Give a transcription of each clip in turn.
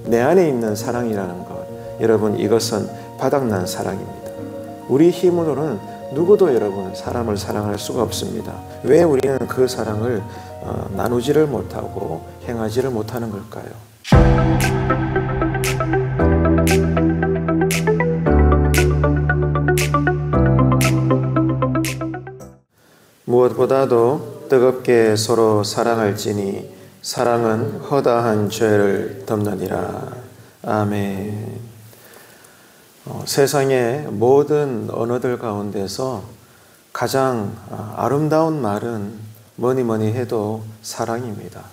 내 안에 있는 사랑이라는 것, 여러분, 이것은 바닥난 사랑입니다. 우리 힘으로는 누구도 여러분 사람을 사랑할 수가 없습니다. 왜 우리는 그 사랑을 나누지를 못하고 행하지를 못하는 걸까요? 무엇보다도 뜨겁게 서로 사랑할지니 사랑은 허다한 죄를 덮느니라. 아멘. 세상의 모든 언어들 가운데서 가장 아름다운 말은 뭐니 해도 사랑입니다.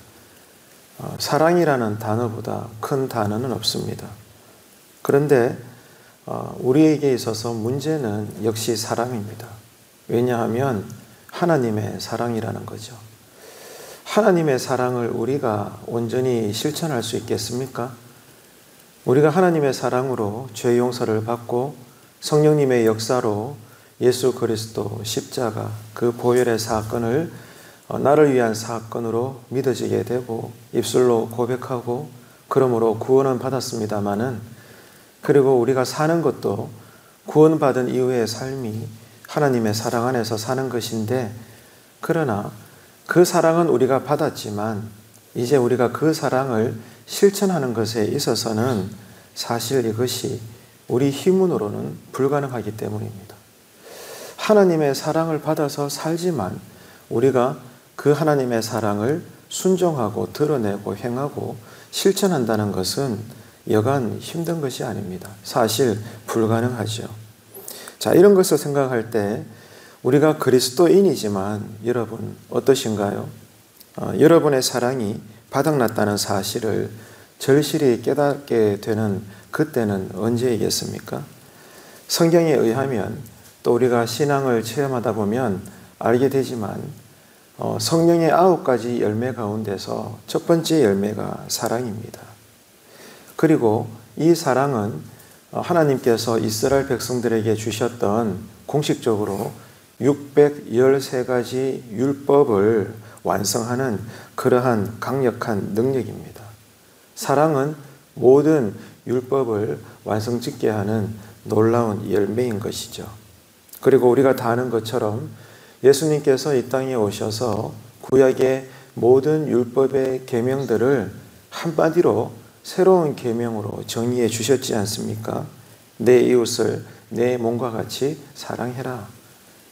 사랑이라는 단어보다 큰 단어는 없습니다. 그런데 우리에게 있어서 문제는 역시 사랑입니다. 왜냐하면 하나님의 사랑이라는 거죠. 하나님의 사랑을 우리가 온전히 실천할 수 있겠습니까? 우리가 하나님의 사랑으로 죄 용서를 받고 성령님의 역사로 예수 그리스도 십자가 그 보혈의 사건을 나를 위한 사건으로 믿어지게 되고 입술로 고백하고 그러므로 구원은 받았습니다마는, 그리고 우리가 사는 것도 구원받은 이후의 삶이 하나님의 사랑 안에서 사는 것인데, 그러나 그 사랑은 우리가 받았지만 이제 우리가 그 사랑을 실천하는 것에 있어서는 사실 이것이 우리 힘으로는 불가능하기 때문입니다. 하나님의 사랑을 받아서 살지만 우리가 그 하나님의 사랑을 순종하고 드러내고 행하고 실천한다는 것은 여간 힘든 것이 아닙니다. 사실 불가능하죠. 자, 이런 것을 생각할 때 우리가 그리스도인이지만 여러분 어떠신가요? 여러분의 사랑이 바닥났다는 사실을 절실히 깨닫게 되는 그때는 언제이겠습니까? 성경에 의하면 또 우리가 신앙을 체험하다 보면 알게 되지만 성령의 9가지 열매 가운데서 첫 번째 열매가 사랑입니다. 그리고 이 사랑은 하나님께서 이스라엘 백성들에게 주셨던 공식적으로 613가지 율법을 완성하는 그러한 강력한 능력입니다. 사랑은 모든 율법을 완성짓게 하는 놀라운 열매인 것이죠. 그리고 우리가 다 아는 것처럼 예수님께서 이 땅에 오셔서 구약의 모든 율법의 계명들을 한마디로 새로운 계명으로 정의해 주셨지 않습니까? 내 이웃을 내 몸과 같이 사랑해라.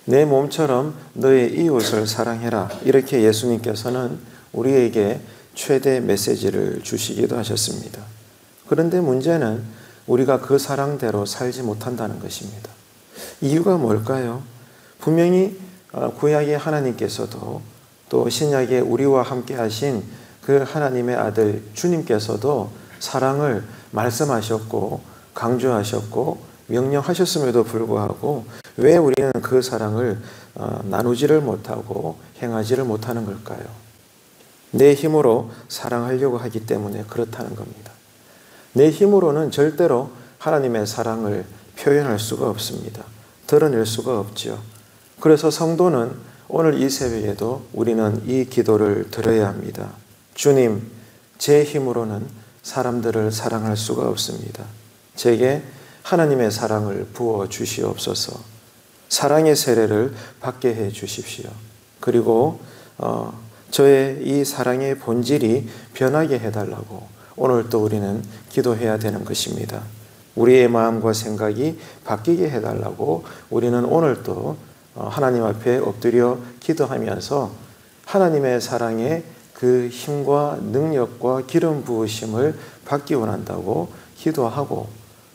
내 몸처럼 너의 이웃을 사랑해라. 이렇게 예수님께서는 우리에게 최대 메시지를 주시기도 하셨습니다. 그런데 문제는 우리가 그 사랑대로 살지 못한다는 것입니다. 이유가 뭘까요? 분명히 구약의 하나님께서도 또 신약의 우리와 함께 하신 그 하나님의 아들 주님께서도 사랑을 말씀하셨고 강조하셨고 명령하셨음에도 불구하고 왜 우리는 그 사랑을 나누지를 못하고 행하지를 못하는 걸까요? 내 힘으로 사랑하려고 하기 때문에 그렇다는 겁니다. 내 힘으로는 절대로 하나님의 사랑을 표현할 수가 없습니다. 드러낼 수가 없죠. 그래서 성도는 오늘 이 새벽에도 우리는 이 기도를 드려야 합니다. 주님, 제 힘으로는 사람들을 사랑할 수가 없습니다. 제게 하나님의 사랑을 부어 주시옵소서. 사랑의 세례를 받게 해 주십시오. 그리고 저의 이 사랑의 본질이 변하게 해달라고 오늘 또 우리는 기도해야 되는 것입니다. 우리의 마음과 생각이 바뀌게 해달라고 우리는 오늘 또 하나님 앞에 엎드려 기도하면서 하나님의 사랑의 그 힘과 능력과 기름 부으심을 받기 원한다고 기도하고,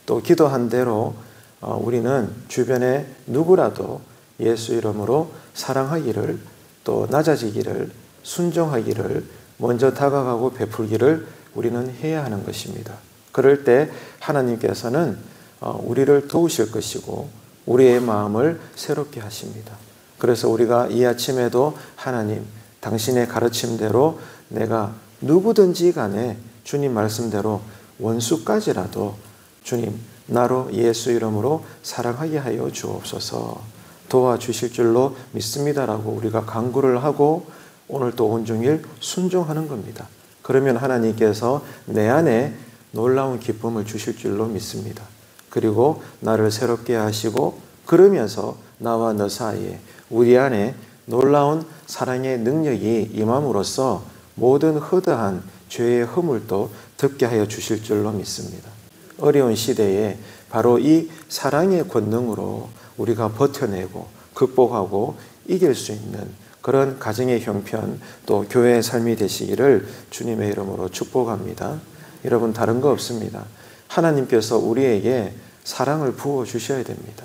또 기도한 대로 우리는 주변에 누구라도 예수 이름으로 사랑하기를, 또 낮아지기를, 순종하기를, 먼저 다가가고 베풀기를 우리는 해야 하는 것입니다. 그럴 때 하나님께서는 우리를 도우실 것이고 우리의 마음을 새롭게 하십니다. 그래서 우리가 이 아침에도 하나님, 당신의 가르침대로 내가 누구든지 간에 주님 말씀대로 원수까지라도 주님 나로 예수 이름으로 사랑하게 하여 주옵소서. 도와주실 줄로 믿습니다라고 우리가 간구를 하고 오늘 또 온종일 순종하는 겁니다. 그러면 하나님께서 내 안에 놀라운 기쁨을 주실 줄로 믿습니다. 그리고 나를 새롭게 하시고 그러면서 나와 너 사이에 우리 안에 놀라운 사랑의 능력이 임함으로써 모든 허다한 죄의 허물도 덮게 하여 주실 줄로 믿습니다. 어려운 시대에 바로 이 사랑의 권능으로 우리가 버텨내고 극복하고 이길 수 있는 그런 가정의 형편 또 교회의 삶이 되시기를 주님의 이름으로 축복합니다. 여러분 다른 거 없습니다. 하나님께서 우리에게 사랑을 부어 주셔야 됩니다.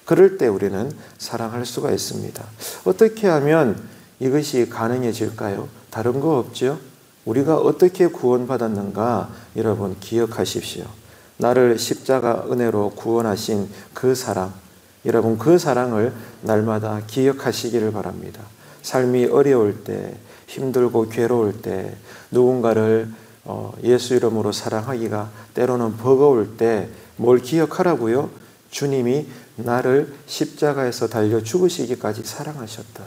그럴 때 우리는 사랑할 수가 있습니다. 어떻게 하면 이것이 가능해질까요? 다른 거 없죠? 우리가 어떻게 구원받았는가 여러분 기억하십시오. 나를 십자가 은혜로 구원하신 그 사랑, 여러분 그 사랑을 날마다 기억하시기를 바랍니다. 삶이 어려울 때, 힘들고 괴로울 때, 누군가를 예수 이름으로 사랑하기가 때로는 버거울 때 뭘 기억하라고요? 주님이 나를 십자가에서 달려 죽으시기까지 사랑하셨다.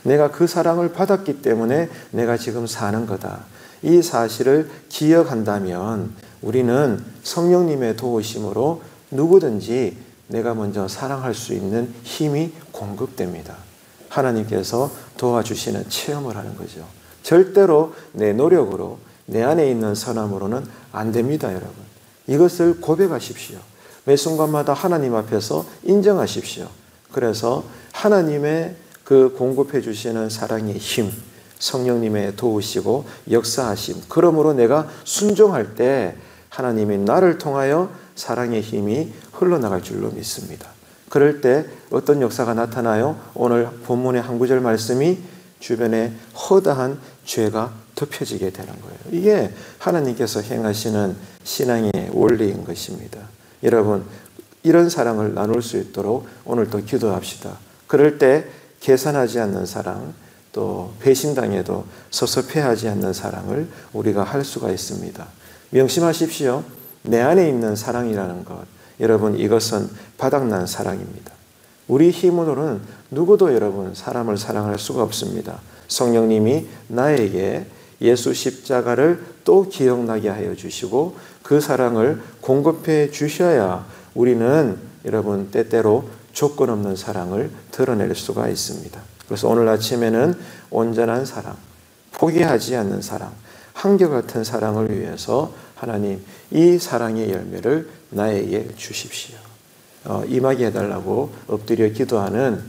내가 그 사랑을 받았기 때문에 내가 지금 사는 거다. 이 사실을 기억한다면 우리는 성령님의 도우심으로 누구든지 내가 먼저 사랑할 수 있는 힘이 공급됩니다. 하나님께서 도와주시는 체험을 하는 거죠. 절대로 내 노력으로 내 안에 있는 선함으로는 안 됩니다, 여러분. 이것을 고백하십시오. 매 순간마다 하나님 앞에서 인정하십시오. 그래서 하나님의 그 공급해 주시는 사랑의 힘, 성령님의 도우시고 역사하심, 그러므로 내가 순종할 때 하나님이 나를 통하여 사랑의 힘이 흘러나갈 줄로 믿습니다. 그럴 때 어떤 역사가 나타나요? 오늘 본문의 한 구절 말씀이 주변에 허다한 죄가 덮여지게 되는 거예요. 이게 하나님께서 행하시는 신앙의 원리인 것입니다. 여러분, 이런 사랑을 나눌 수 있도록 오늘도 기도합시다. 그럴 때 계산하지 않는 사랑, 또 배신당해도 섭섭해하지 않는 사랑을 우리가 할 수가 있습니다. 명심하십시오. 내 안에 있는 사랑이라는 것, 여러분 이것은 바닥난 사랑입니다. 우리 힘으로는 누구도 여러분 사람을 사랑할 수가 없습니다. 성령님이 나에게 예수 십자가를 또 기억나게 하여 주시고 그 사랑을 공급해 주셔야 우리는 여러분 때때로 조건 없는 사랑을 드러낼 수가 있습니다. 그래서 오늘 아침에는 온전한 사랑, 포기하지 않는 사랑, 한결같은 사랑을 위해서 하나님 이 사랑의 열매를 나에게 주십시오. 임하게 해달라고 엎드려 기도하는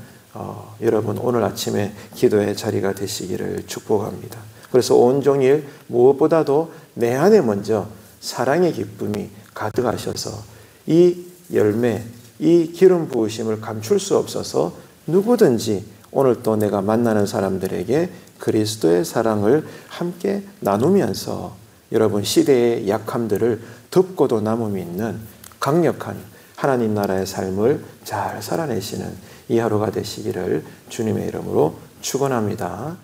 여러분 오늘 아침에 기도의 자리가 되시기를 축복합니다. 그래서 온종일 무엇보다도 내 안에 먼저 사랑의 기쁨이 가득하셔서 이 열매, 이 기름 부으심을 감출 수 없어서 누구든지 오늘 또 내가 만나는 사람들에게 그리스도의 사랑을 함께 나누면서 여러분 시대의 약함들을 덮고도 남음이 있는 강력한 하나님 나라의 삶을 잘 살아내시는 이 하루가 되시기를 주님의 이름으로 축원합니다.